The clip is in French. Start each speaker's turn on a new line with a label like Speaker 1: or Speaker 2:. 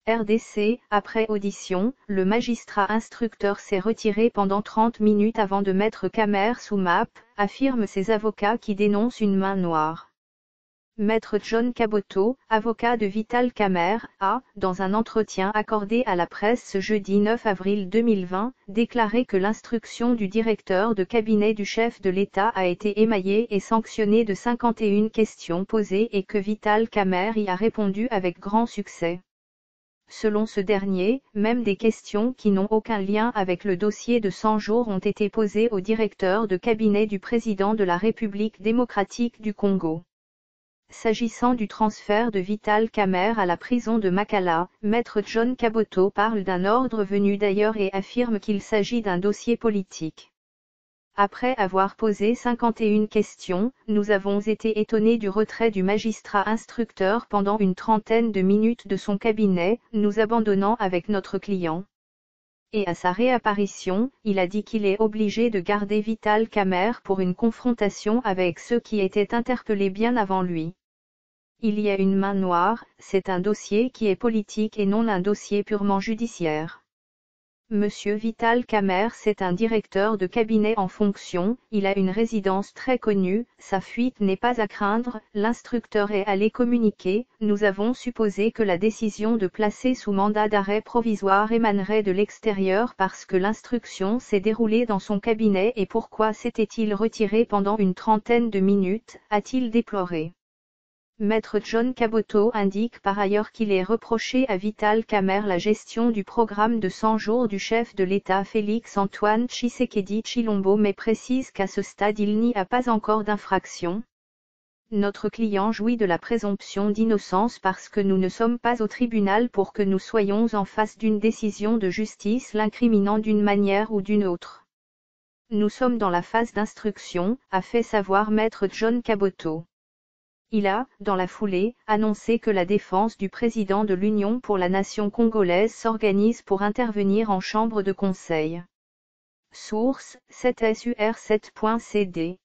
Speaker 1: RDC, après audition, le magistrat instructeur s'est retiré pendant 30 minutes avant de mettre Kamer sous MAP, affirment ses avocats qui dénoncent une main noire. Maître John Caboto, avocat de Vital Kamer, a, dans un entretien accordé à la presse ce jeudi 9 avril 2020, déclaré que l'instruction du directeur de cabinet du chef de l'État a été émaillée et sanctionnée de 51 questions posées et que Vital Kamer y a répondu avec grand succès. Selon ce dernier, même des questions qui n'ont aucun lien avec le dossier de 100 jours ont été posées au directeur de cabinet du président de la République démocratique du Congo. S'agissant du transfert de Vital Kamer à la prison de Makala, Maître John Caboto parle d'un ordre venu d'ailleurs et affirme qu'il s'agit d'un dossier politique. Après avoir posé 51 questions, nous avons été étonnés du retrait du magistrat instructeur pendant une trentaine de minutes de son cabinet, nous abandonnant avec notre client. Et à sa réapparition, il a dit qu'il est obligé de garder Vital Kamer pour une confrontation avec ceux qui étaient interpellés bien avant lui. Il y a une main noire, c'est un dossier qui est politique et non un dossier purement judiciaire. Monsieur Vital Kamer, c'est un directeur de cabinet en fonction, il a une résidence très connue, sa fuite n'est pas à craindre, l'instructeur est allé communiquer, nous avons supposé que la décision de placer sous mandat d'arrêt provisoire émanerait de l'extérieur parce que l'instruction s'est déroulée dans son cabinet et pourquoi s'était-il retiré pendant une trentaine de minutes, a-t-il déploré. Maître John Caboto indique par ailleurs qu'il est reproché à Vital Kamer la gestion du programme de 100 jours du chef de l'État Félix-Antoine Tshisekedi Tshilombo mais précise qu'à ce stade il n'y a pas encore d'infraction. Notre client jouit de la présomption d'innocence parce que nous ne sommes pas au tribunal pour que nous soyons en face d'une décision de justice l'incriminant d'une manière ou d'une autre. Nous sommes dans la phase d'instruction, a fait savoir Maître John Caboto. Il a, dans la foulée, annoncé que la défense du président de l'Union pour la nation congolaise s'organise pour intervenir en chambre de conseil. Source, 7sur7.cd